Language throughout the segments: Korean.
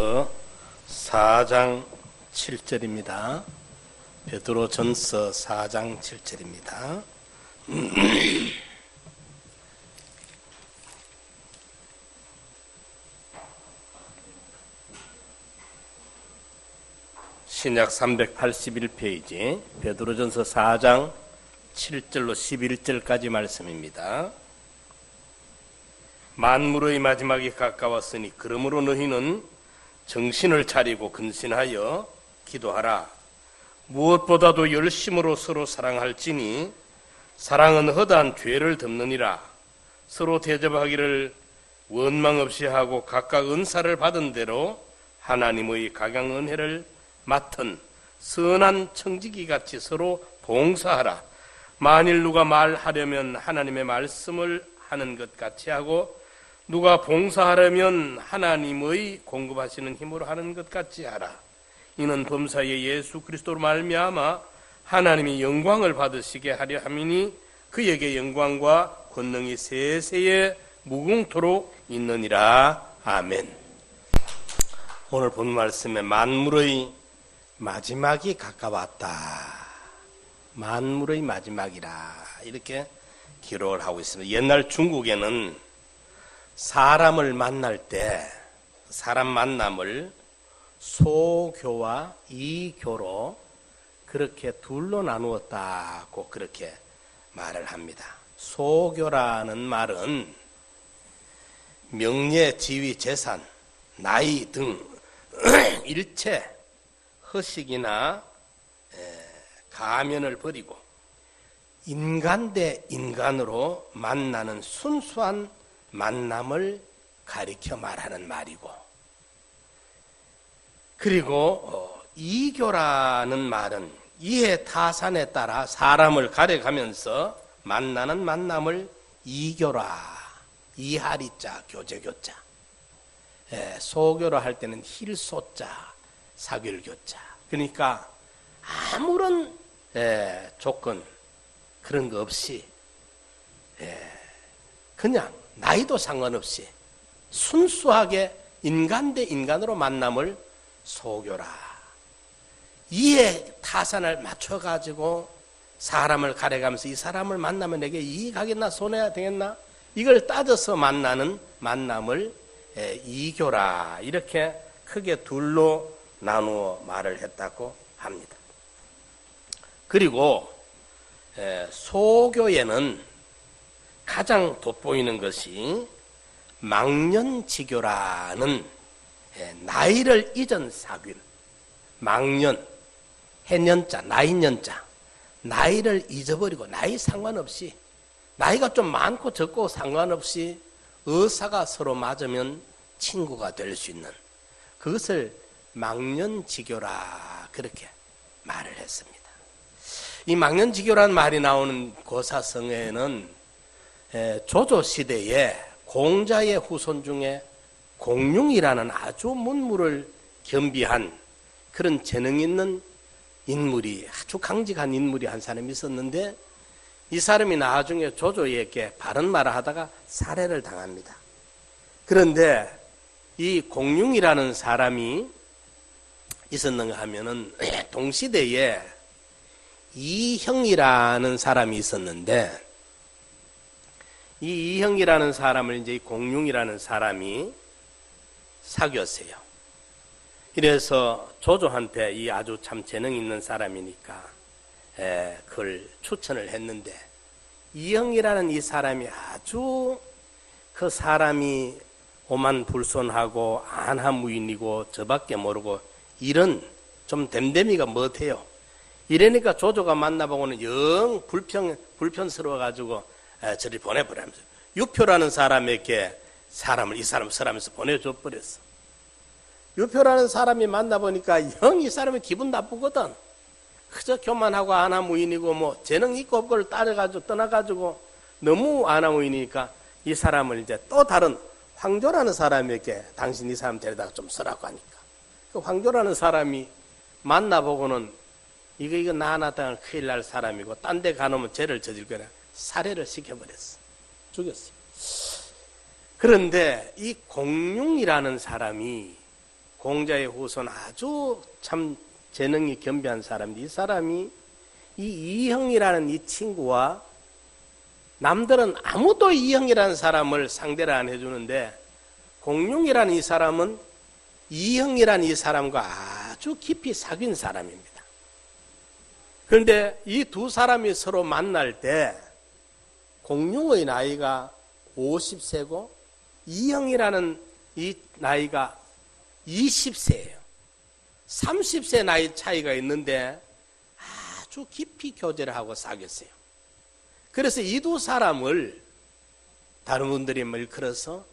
베드로전서 4장 7절입니다. 베드로전서 4장 7절입니다. 신약 381페이지 베드로전서 4장 7절로 11절까지 말씀입니다. 만물의 마지막이 가까웠으니 그러므로 너희는 정신을 차리고 근신하여 기도하라. 무엇보다도 열심으로 서로 사랑할지니 사랑은 허다한 죄를 덮느니라. 서로 대접하기를 원망 없이 하고 각각 은사를 받은 대로 하나님의 각양 은혜를 맡은 선한 청지기같이 서로 봉사하라. 만일 누가 말하려면 하나님의 말씀을 하는 것 같이 하고 누가 봉사하려면 하나님의 공급하시는 힘으로 하는 것 같이 하라. 이는 범사의 예수 그리스도로 말미암아 하나님이 영광을 받으시게 하려 함이니 그에게 영광과 권능이 세세에 무궁토록 있느니라. 아멘. 오늘 본 말씀에 만물의 마지막이 가까웠다. 만물의 마지막이라 이렇게 기록을 하고 있습니다. 옛날 중국에는 사람을 만날 때 사람 만남을 소교와 이교로 그렇게 둘로 나누었다고 그렇게 말을 합니다. 소교라는 말은 명예, 지위, 재산, 나이 등 일체 허식이나 가면을 버리고 인간 대 인간으로 만나는 순수한 만남을 가리켜 말하는 말이고, 그리고 이교라는 말은 이해 타산에 따라 사람을 가려가면서 만나는 만남을 이교라, 이하리자, 교제교자, 소교로 할 때는 힐소자, 사귤교자. 그러니까 아무런 조건 그런 거 없이 그냥 나이도 상관없이 순수하게 인간 대 인간으로 만남을 소교라. 이해 타산을 맞춰가지고 사람을 가려가면서 이 사람을 만나면 내게 이익하겠나 손해야 되겠나 이걸 따져서 만나는 만남을 이교라. 이렇게 크게 둘로 나누어 말을 했다고 합니다. 그리고 소교에는 가장 돋보이는 것이 망년지교라는 나이를 잊은 사귐, 망년, 해년자, 나이년자, 나이를 잊어버리고 나이 상관없이 나이가 좀 많고 적고 상관없이 의사가 서로 맞으면 친구가 될 수 있는 그것을 망년지교라 그렇게 말을 했습니다. 이 망년지교라는 말이 나오는 고사성에는 조조시대에 공자의 후손 중에 공융이라는 아주 문물을 겸비한 그런 재능 있는 인물이 아주 강직한 인물이 한 사람이 있었는데 이 사람이 나중에 조조에게 바른 말을 하다가 살해를 당합니다. 그런데 이 공융이라는 사람이 있었는가 하면은 동시대에 이형이라는 사람이 있었는데 이 이형이라는 사람을 이제 공융이라는 사람이 사귀었어요. 이래서 조조한테 이 아주 참 재능 있는 사람이니까 그걸 추천을 했는데 이형이라는 이 사람이 아주 그 사람이 오만불손하고 안하무인이고 저밖에 모르고 이런 좀 댐댐이가 못해요. 이러니까 조조가 만나보고는 영 불편스러워가지고 저리 보내버리면서 유표라는 사람에게 이 사람 설하면서 보내줘 버렸어. 유표라는 사람이 만나보니까 영 이 사람이 기분 나쁘거든. 그저 교만하고 안하무인이고 뭐 재능 있고 없고를 따라가지고 떠나가지고 너무 안하무인이니까 이 사람을 이제 또 다른 황조라는 사람에게 당신 이 사람 데려다가 좀 쓰라고 하니까 그 황조라는 사람이 만나보고는 이거 나 하나 큰일 날 사람이고 딴 데 가놓으면 죄를 저질 거라 살해를 시켜버렸어. 죽였어. 그런데 이 공융이라는 사람이 공자의 후손 아주 참 재능이 겸비한 사람인데 이 사람이 이 이형이라는 이 친구와 남들은 아무도 이형이라는 사람을 상대를 안 해주는데 공룡이라는 이 사람은 이형이라는 이 사람과 아주 깊이 사귄 사람입니다. 그런데 이 두 사람이 서로 만날 때 공룡의 나이가 50세고 이형이라는 이 나이가 20세예요. 30세 나이 차이가 있는데 아주 깊이 교제를 하고 사귀었어요. 그래서 이 두 사람을 다른 분들이 일컬어서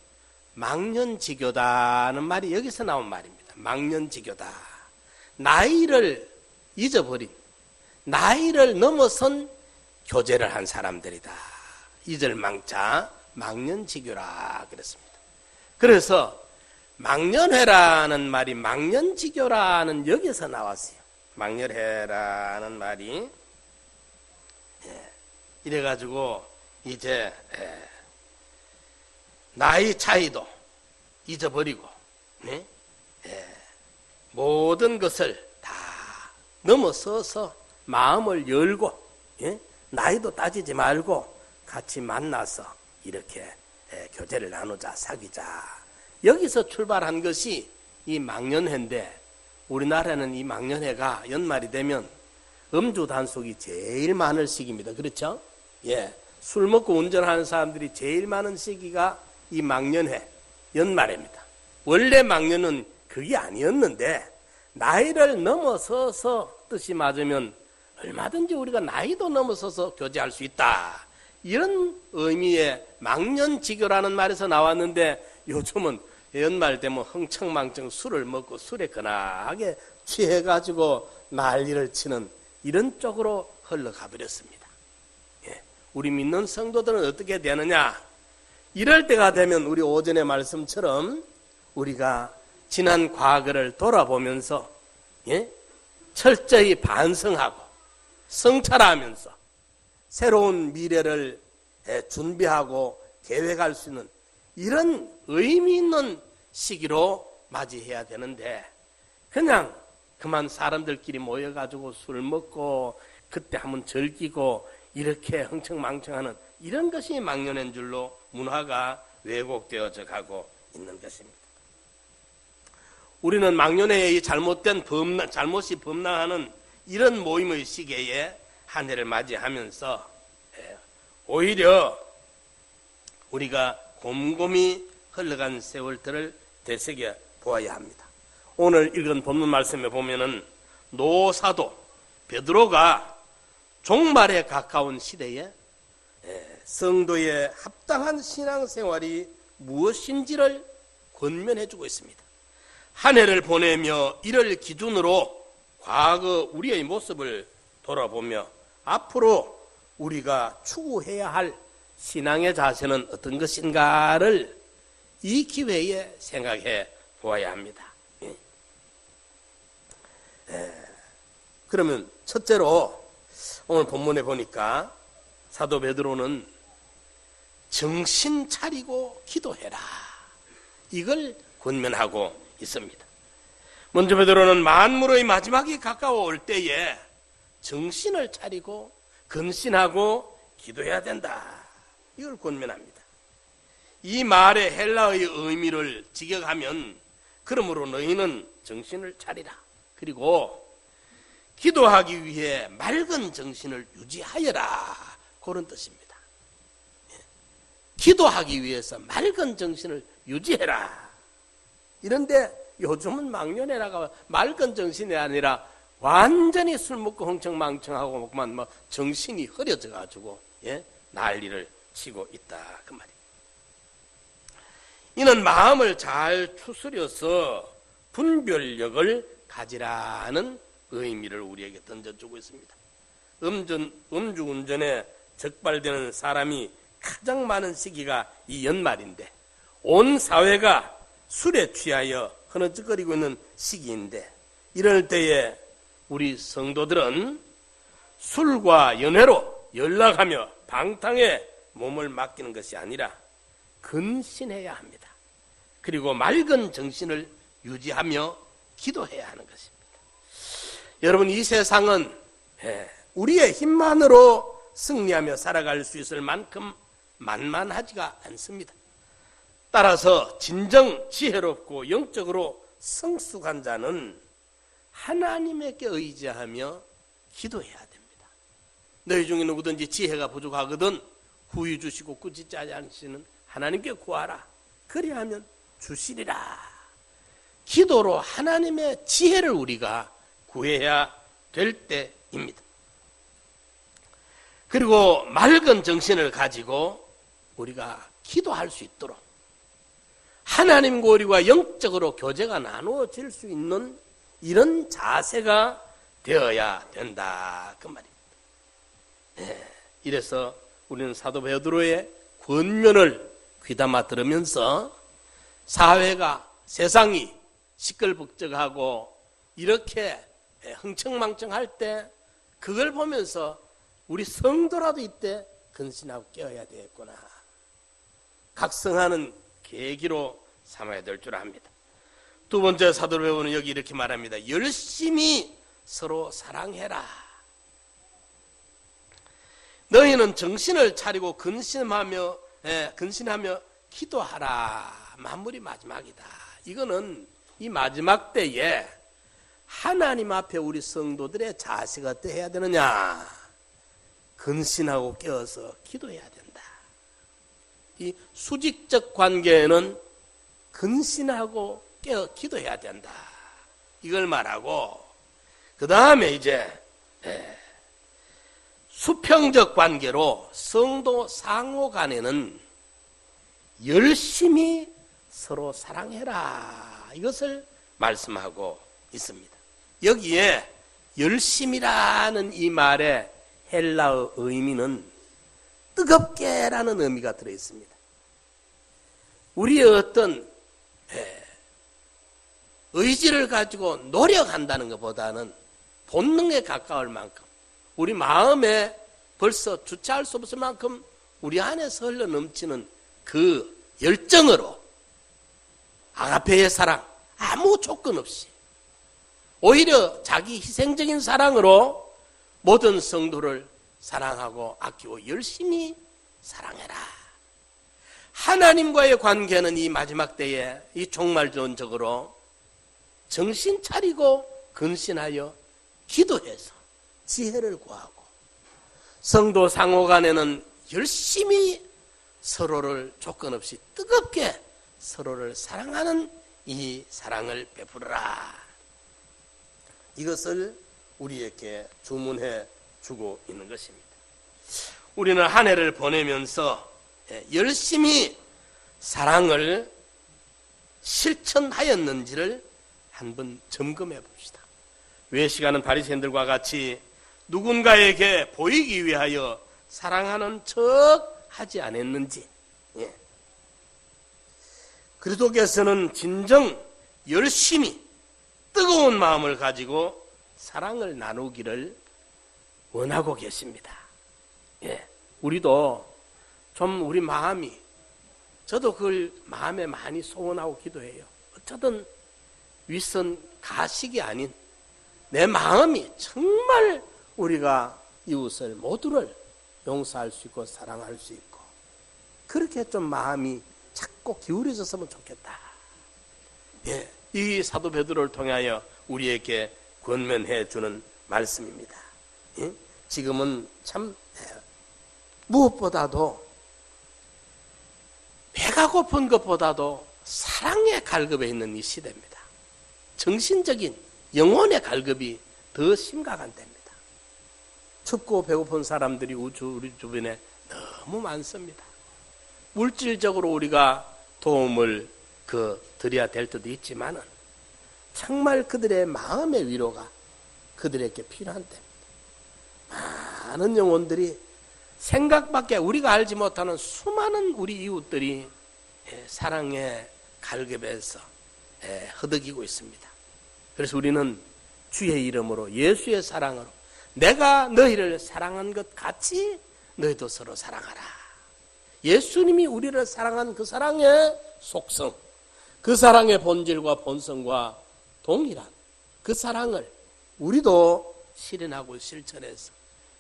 망년지교다는 말이 여기서 나온 말입니다. 망년지교다. 나이를 잊어버린, 나이를 넘어선 교제를 한 사람들이다. 이절망자 망년지교라 그랬습니다. 그래서 망년회라는 말이 망년지교라는 여기서 나왔어요. 망년회라는 말이 이래가지고 이제 나이 차이도 잊어버리고 모든 것을 다 넘어서서 마음을 열고 나이도 따지지 말고 같이 만나서 이렇게 교제를 나누자, 사귀자. 여기서 출발한 것이 이 망년회인데 우리나라는 이 망년회가 연말이 되면 음주 단속이 제일 많을 시기입니다. 그렇죠? 예, 술 먹고 운전하는 사람들이 제일 많은 시기가 이 망년회, 연말입니다. 원래 망년은 그게 아니었는데 나이를 넘어서서 뜻이 맞으면 얼마든지 우리가 나이도 넘어서서 교제할 수 있다. 이런 의미의 망년지교라는 말에서 나왔는데 요즘은 연말 되면 흥청망청 술을 먹고 술에 거나하게 취해가지고 난리를 치는 이런 쪽으로 흘러가 버렸습니다. 우리 믿는 성도들은 어떻게 되느냐? 이럴 때가 되면 우리 오전의 말씀처럼 우리가 지난 과거를 돌아보면서 철저히 반성하고 성찰하면서 새로운 미래를 준비하고 계획할 수 있는 이런 의미 있는 시기로 맞이해야 되는데 그냥 그만 사람들끼리 모여가지고 술 먹고 그때 한번 즐기고 이렇게 흥청망청하는 이런 것이 망년인 줄로 문화가 왜곡되어져 가고 있는 것입니다. 우리는 망년회의 잘못이 범람하는 이런 모임의 시기에 한 해를 맞이하면서 오히려 우리가 곰곰이 흘러간 세월들을 되새겨 보아야 합니다. 오늘 읽은 본문 말씀에 보면은 노사도 베드로가 종말에 가까운 시대에 성도의 합당한 신앙생활이 무엇인지를 권면해주고 있습니다. 한 해를 보내며 이를 기준으로 과거 우리의 모습을 돌아보며 앞으로 우리가 추구해야 할 신앙의 자세는 어떤 것인가를 이 기회에 생각해 보아야 합니다. 그러면 첫째로 오늘 본문에 보니까 사도 베드로는 정신 차리고 기도해라. 이걸 권면하고 있습니다. 먼저 베드로는 만물의 마지막이 가까워올 때에 정신을 차리고 근신하고 기도해야 된다. 이걸 권면합니다. 이 말의 헬라의 의미를 직역하면 그러므로 너희는 정신을 차리라. 그리고 기도하기 위해 맑은 정신을 유지하여라. 그런 뜻입니다. 기도하기 위해서 맑은 정신을 유지해라. 이런데 요즘은 망년회라가 맑은 정신이 아니라 완전히 술 먹고 흥청망청하고 먹고만 뭐 정신이 흐려져 가지고 난리를 치고 있다 그 말이에요. 이는 마음을 잘 추스려서 분별력을 가지라는 의미를 우리에게 던져주고 있습니다. 음주운전에 적발되는 사람이 가장 많은 시기가 이 연말인데 온 사회가 술에 취하여 흐느적거리고 있는 시기인데 이럴 때에 우리 성도들은 술과 연회로 연락하며 방탕에 몸을 맡기는 것이 아니라 근신해야 합니다. 그리고 맑은 정신을 유지하며 기도해야 하는 것입니다. 여러분, 이 세상은 우리의 힘만으로 승리하며 살아갈 수 있을 만큼 만만하지가 않습니다. 따라서 진정 지혜롭고 영적으로 성숙한 자는 하나님에게 의지하며 기도해야 됩니다. 너희 중에 누구든지 지혜가 부족하거든 후히 주시고 꾸짖지 않으시는 하나님께 구하라. 그리하면 주시리라. 기도로 하나님의 지혜를 우리가 구해야 될 때입니다. 그리고 맑은 정신을 가지고 우리가 기도할 수 있도록 하나님과 우리가 영적으로 교제가 나누어질 수 있는 이런 자세가 되어야 된다, 그 말입니다. 이래서 우리는 사도 베드로의 권면을 귀담아 들으면서 사회가, 세상이 시끌벅적하고 이렇게 흥청망청할 때 그걸 보면서 우리 성도라도 이때 근신하고 깨어야 되겠구나, 각성하는 계기로 삼아야 될 줄 압니다. 두 번째 사도 베드로는 여기 이렇게 말합니다. 열심히 서로 사랑해라. 너희는 정신을 차리고 근신하며 기도하라. 만물이 마지막이다. 이거는 이 마지막 때에 하나님 앞에 우리 성도들의 자세가 어떠해야 되느냐? 근신하고 깨어서 기도해야 된다. 이 수직적 관계에는 근신하고 깨어 기도해야 된다. 이걸 말하고 그 다음에 이제 수평적 관계로 성도 상호 간에는 열심히 서로 사랑해라. 이것을 말씀하고 있습니다. 여기에 열심이라는 이 말의 헬라어 의미는 뜨겁게라는 의미가 들어있습니다. 우리의 어떤 의지를 가지고 노력한다는 것보다는 본능에 가까울 만큼 우리 마음에 벌써 주체할 수 없을 만큼 우리 안에서 흘러 넘치는 그 열정으로 아가페의 사랑, 아무 조건 없이 오히려 자기 희생적인 사랑으로 모든 성도를 사랑하고 아끼고 열심히 사랑해라. 하나님과의 관계는 이 마지막 때에 이 종말론적으로 정신 차리고 근신하여 기도해서 지혜를 구하고 성도 상호 간에는 열심히 서로를 조건 없이 뜨겁게 서로를 사랑하는 이 사랑을 베풀어라. 이것을 우리에게 주문해 주고 있는 것입니다. 우리는 한 해를 보내면서 열심히 사랑을 실천하였는지를 한번 점검해 봅시다. 외식하는 바리새인들과 같이 누군가에게 보이기 위하여 사랑하는 척 하지 않았는지, 그리스도께서는 진정 열심히 뜨거운 마음을 가지고 사랑을 나누기를 원하고 계십니다. 우리도 좀 우리 마음이, 저도 그걸 마음에 많이 소원하고 기도해요. 어쩌든 윗선 가식이 아닌 내 마음이 정말 우리가 이웃을 모두를 용서할 수 있고 사랑할 수 있고 그렇게 좀 마음이 자꾸 기울여졌으면 좋겠다. 이 사도 베드로를 통하여 우리에게 권면해 주는 말씀입니다. 지금은 참 무엇보다도 배가 고픈 것보다도 사랑의 갈급에 있는 이 시대입니다. 정신적인 영혼의 갈급이 더 심각한 때입니다. 춥고 배고픈 사람들이 우리 주변에 너무 많습니다. 물질적으로 우리가 도움을 드려야 될 때도 있지만은 정말 그들의 마음의 위로가 그들에게 필요한 때입니다. 많은 영혼들이 생각밖에 우리가 알지 못하는 수많은 우리 이웃들이 사랑의 갈급에서 허덕이고 있습니다. 그래서 우리는 주의 이름으로 예수의 사랑으로 내가 너희를 사랑한 것 같이 너희도 서로 사랑하라. 예수님이 우리를 사랑한 그 사랑의 속성, 그 사랑의 본질과 본성과 동일한 그 사랑을 우리도 실현하고 실천해서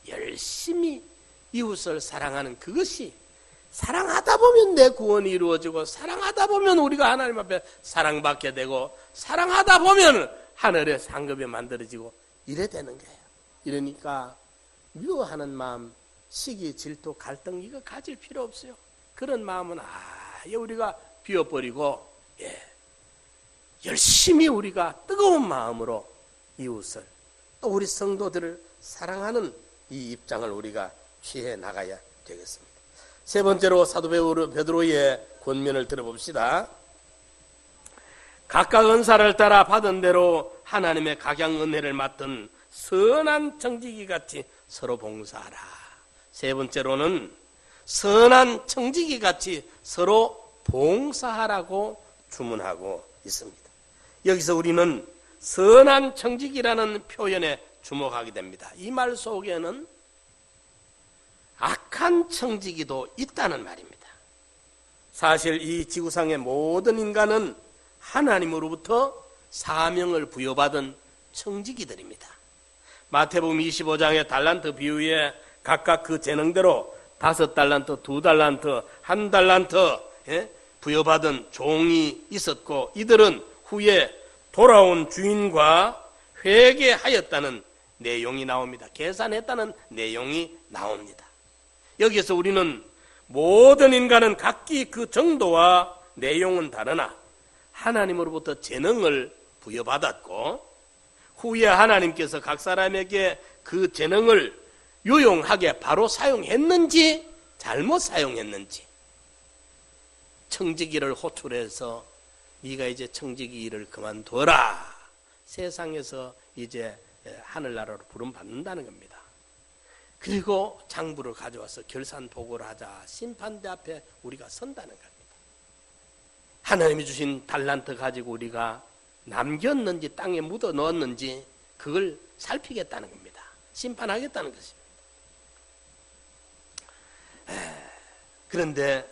열심히 이웃을 사랑하는 그것이, 사랑하다 보면 내 구원이 이루어지고, 사랑하다 보면 우리가 하나님 앞에 사랑받게 되고, 사랑하다 보면 하늘의 상급이 만들어지고 이래 되는 거예요. 이러니까 미워하는 마음, 시기, 질투, 갈등 이거 가질 필요 없어요. 그런 마음은 아예 우리가 비워버리고, 열심히 우리가 뜨거운 마음으로 이웃을, 또 우리 성도들을 사랑하는 이 입장을 우리가 취해 나가야 되겠습니다. 세 번째로 사도 베드로의 권면을 들어봅시다. 각각 은사를 따라 받은 대로 하나님의 각양 은혜를 맡은 선한 청지기 같이 서로 봉사하라. 세 번째로는 선한 청지기 같이 서로 봉사하라고 주문하고 있습니다. 여기서 우리는 선한 청지기라는 표현에 주목하게 됩니다. 이 말 속에는 악한 청지기도 있다는 말입니다. 사실 이 지구상의 모든 인간은 하나님으로부터 사명을 부여받은 청지기들입니다. 마태복음 25장의 달란트 비유에 각각 그 재능대로 5달란트, 2달란트, 1달란트 부여받은 종이 있었고, 이들은 후에 돌아온 주인과 회개하였다는 내용이 나옵니다. 계산했다는 내용이 나옵니다. 여기에서 우리는 모든 인간은 각기 그 정도와 내용은 다르나 하나님으로부터 재능을 부여받았고, 후에 하나님께서 각 사람에게 그 재능을 유용하게 바로 사용했는지 잘못 사용했는지, 청지기를 호출해서 네가 이제 청지기 일을 그만둬라, 세상에서 이제 하늘나라로 부름받는다는 겁니다. 그리고 장부를 가져와서 결산보고를 하자, 심판대 앞에 우리가 선다는 겁니다. 하나님이 주신 달란트 가지고 우리가 남겼는지 땅에 묻어 넣었는지 그걸 살피겠다는 겁니다. 심판하겠다는 것입니다. 그런데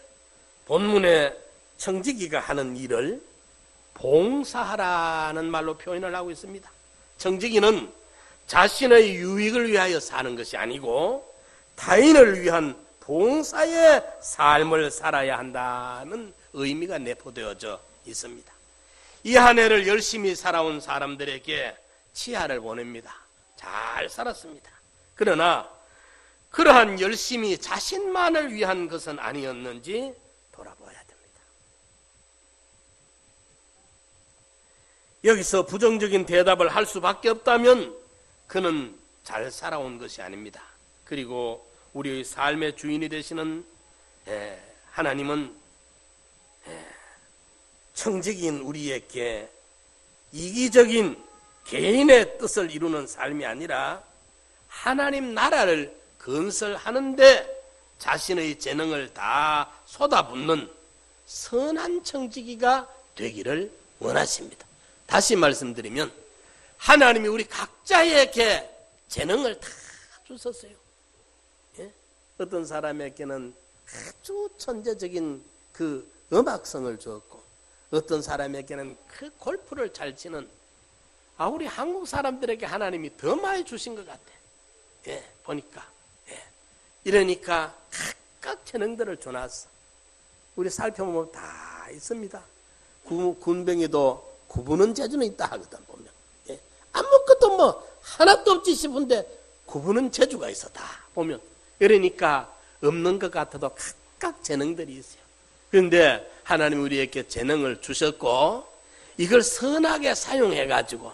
본문에 청지기가 하는 일을 봉사하라는 말로 표현을 하고 있습니다. 청지기는 자신의 유익을 위하여 사는 것이 아니고 타인을 위한 봉사의 삶을 살아야 한다는 의미가 내포되어져 있습니다. 이 한 해를 열심히 살아온 사람들에게 치하를 보냅니다. 잘 살았습니다. 그러나 그러한 열심히 자신만을 위한 것은 아니었는지 돌아봐야 됩니다. 여기서 부정적인 대답을 할 수밖에 없다면 그는 잘 살아온 것이 아닙니다. 그리고 우리의 삶의 주인이 되시는 하나님은 청지기인 우리에게 이기적인 개인의 뜻을 이루는 삶이 아니라 하나님 나라를 건설하는데 자신의 재능을 다 쏟아붓는 선한 청지기가 되기를 원하십니다. 다시 말씀드리면 하나님이 우리 각자에게 재능을 다 주셨어요. 어떤 사람에게는 아주 천재적인 그 음악성을 주었고, 어떤 사람에게는 그 골프를 잘 치는, 우리 한국 사람들에게 하나님이 더 많이 주신 것 같아. 보니까. 이러니까 각각 재능들을 줘놨어. 우리 살펴보면 다 있습니다. 군뱅이도 구부는 재주는 있다 하거든, 보면. 아무것도 뭐 하나도 없지 싶은데 구부는 재주가 있어, 다 보면. 그러니까 없는 것 같아도 각각 재능들이 있어요. 그런데 하나님 우리에게 재능을 주셨고, 이걸 선하게 사용해가지고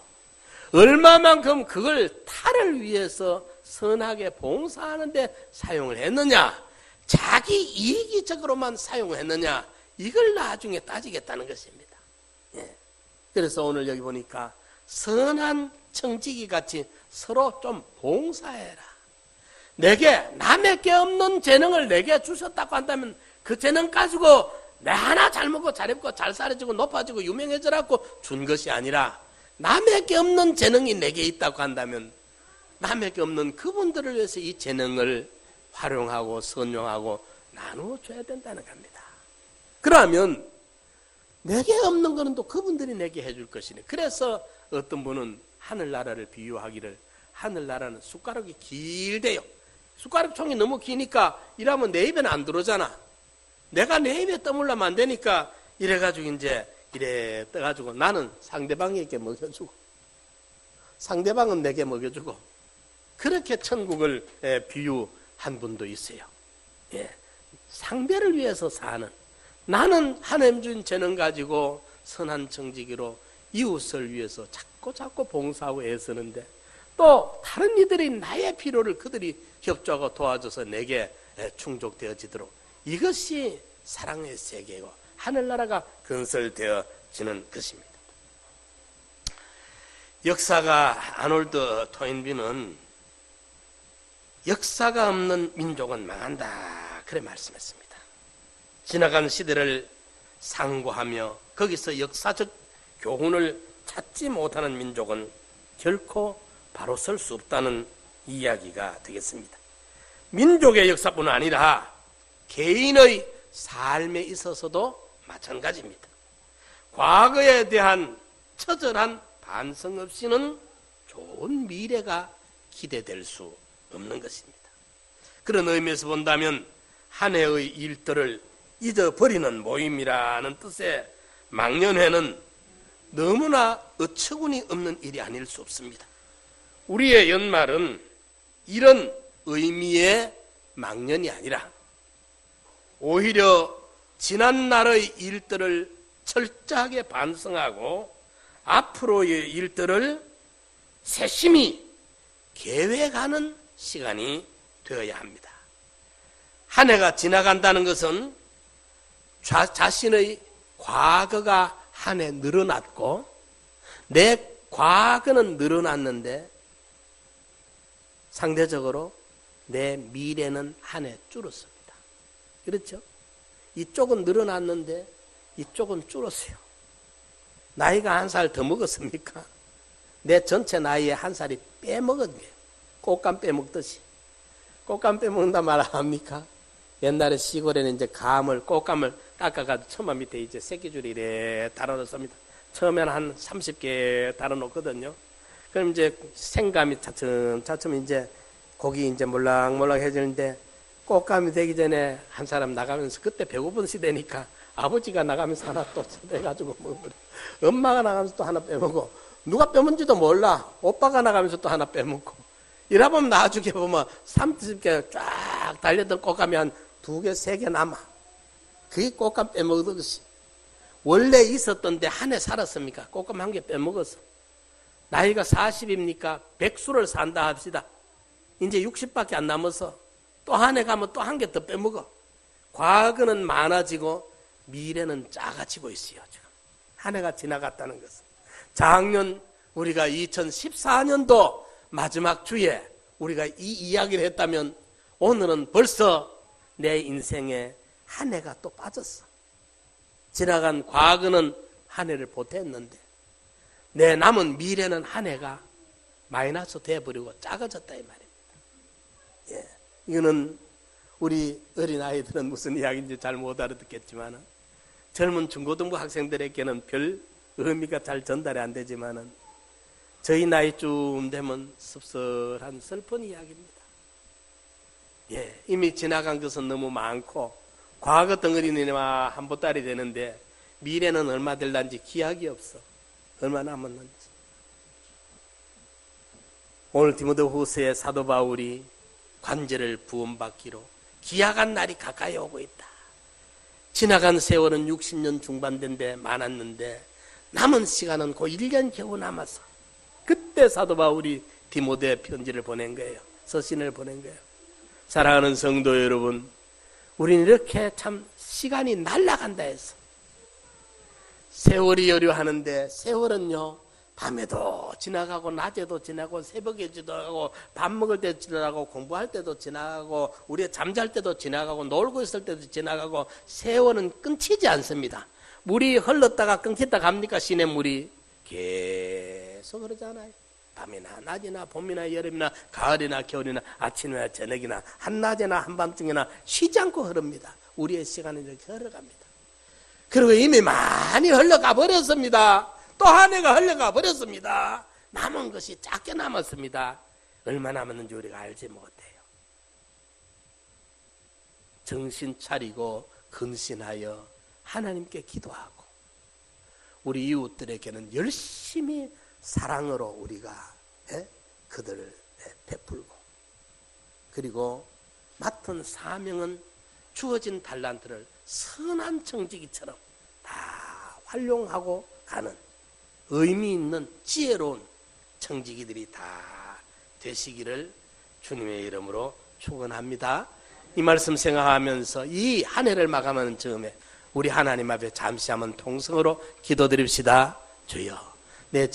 얼마만큼 그걸 타를 위해서 선하게 봉사하는데 사용을 했느냐, 자기 이기적으로만 사용했느냐, 이걸 나중에 따지겠다는 것입니다. 그래서 오늘 여기 보니까 선한 청지기 같이 서로 좀 봉사해라. 내게 남에게 없는 재능을 내게 주셨다고 한다면 그 재능 가지고 내 하나 잘 먹고 잘 입고 잘 살아지고 높아지고 유명해져라고 준 것이 아니라, 남에게 없는 재능이 내게 있다고 한다면 남에게 없는 그분들을 위해서 이 재능을 활용하고 선용하고 나누어줘야 된다는 겁니다. 그러면 내게 없는 거는 또 그분들이 내게 해줄 것이네. 그래서 어떤 분은 하늘나라를 비유하기를 하늘나라는 숟가락이 길대요. 숟가락 총이 너무 기니까 이러면 내 입에는 안 들어오잖아. 내가 내 입에 떠물려면 안 되니까 이래가지고 이제 이래 떠가지고 나는 상대방에게 먹여주고 상대방은 내게 먹여주고 그렇게 천국을 비유한 분도 있어요. 예. 상대를 위해서 사는 나는 하나님 준 재능 가지고 선한 청지기로 이웃을 위해서 자꾸 봉사하고 애쓰는데 또 다른 이들이 나의 필요를 그들이 협조하고 도와줘서 내게 충족되어지도록 이것이 사랑의 세계고 하늘나라가 건설되어지는 것입니다. 역사가 아놀드 토인비는 역사가 없는 민족은 망한다 그래 말씀했습니다. 지나간 시대를 상고하며 거기서 역사적 교훈을 찾지 못하는 민족은 결코 바로 설 수 없다는 이야기가 되겠습니다. 민족의 역사뿐 아니라 개인의 삶에 있어서도 마찬가지입니다. 과거에 대한 처절한 반성 없이는 좋은 미래가 기대될 수 없는 것입니다. 그런 의미에서 본다면 한 해의 일들을 잊어버리는 모임이라는 뜻의 망년회는 너무나 어처구니 없는 일이 아닐 수 없습니다. 우리의 연말은 이런 의미의 망년이 아니라 오히려 지난 날의 일들을 철저하게 반성하고 앞으로의 일들을 세심히 계획하는 시간이 되어야 합니다. 한 해가 지나간다는 것은 자신의 과거가 한 해 늘어났고 내 과거는 늘어났는데 상대적으로 내 미래는 한 해 줄었습니다. 그렇죠? 이쪽은 늘어났는데 이쪽은 줄었어요. 나이가 한 살 더 먹었습니까? 내 전체 나이에 한 살이 빼먹은 거예요. 꽃감 빼먹듯이. 꽃감 빼먹는다 말 합니까? 옛날에 시골에는 이제 꽃감을 깎아가지고 처마 밑에 이제 새끼줄이 이래 달아놓습니다. 처음에는 한 30개 달아놓거든요. 그럼 이제 생감이 차츰 이제 고기 이제 몰락몰락해지는데 꽃감이 되기 전에 한 사람 나가면서 그때 배고픈 시대니까 아버지가 나가면서 하나 또 빼가지고 먹어버려. 엄마가 나가면서 또 하나 빼먹고 누가 빼먹는지도 몰라. 오빠가 나가면서 또 하나 빼먹고 이러면 나중에 보면 30개 쫙 달렸던 꽃감이 한 2개, 3개 남아. 그게 꽃감 빼먹은 것이. 원래 있었던데 한 해 살았습니까? 꽃감 한 개 빼먹었어. 나이가 40입니까? 100수를 산다 합시다. 이제 60밖에 안 남아서 또 한 해 가면 또 한 개 더 빼먹어. 과거는 많아지고 미래는 작아지고 있어요. 지금. 한 해가 지나갔다는 것은. 작년 우리가 2014년도 마지막 주에 우리가 이 이야기를 했다면 오늘은 벌써 내 인생에 한 해가 또 빠졌어. 지나간 과거는 한 해를 보탰는데 내 남은 미래는 한 해가 마이너스 돼버리고 작아졌다 이 말입니다. 예, 이거는 우리 어린아이들은 무슨 이야기인지 잘 못 알아듣겠지만 젊은 중고등부 학생들에게는 별 의미가 잘 전달이 안 되지만 저희 나이쯤 되면 씁쓸한 슬픈 이야기입니다. 예, 이미 지나간 것은 너무 많고 과거 덩어리니만 한 보따리 되는데 미래는 얼마 될란지 기약이 없어. 얼마 남았는지. 오늘 디모데후서의 사도 바울이 관절을 부원받기로 기약한 날이 가까이 오고 있다. 지나간 세월은 60년 중반대인데 많았는데 남은 시간은 그 1년 겨우 남았어. 그때 사도 바울이 디모데 편지를 보낸 거예요. 서신을 보낸 거예요. 사랑하는 성도 여러분, 우리는 이렇게 참 시간이 날아간다 해서 세월이 여류하는데 세월은요 밤에도 지나가고 낮에도 지나고 새벽에 지나가고 밥 먹을 때도 지나가고 공부할 때도 지나가고 우리가 잠잘 때도 지나가고 놀고 있을 때도 지나가고 세월은 끊기지 않습니다. 물이 흘렀다가 끊겼다 갑니까? 시냇물이 계속 그러잖아요. 밤이나 낮이나 봄이나 여름이나 가을이나 겨울이나 아침이나 저녁이나 한낮이나 한밤중이나 쉬지 않고 흐릅니다. 우리의 시간은 이렇게 흘러갑니다. 그리고 이미 많이 흘러가 버렸습니다. 또 한 해가 흘러가 버렸습니다. 남은 것이 작게 남았습니다. 얼마 남았는지 우리가 알지 못해요. 정신 차리고 근신하여 하나님께 기도하고 우리 이웃들에게는 열심히 사랑으로 우리가 그들을 베풀고 그리고 맡은 사명은 주어진 달란트를 선한 청지기처럼 다 활용하고 가는 의미 있는 지혜로운 청지기들이 다 되시기를 주님의 이름으로 축원합니다. 이 말씀 생각하면서 이 한 해를 마감하는 즈음에 우리 하나님 앞에 잠시 한번 통성으로 기도드립시다. 주여 내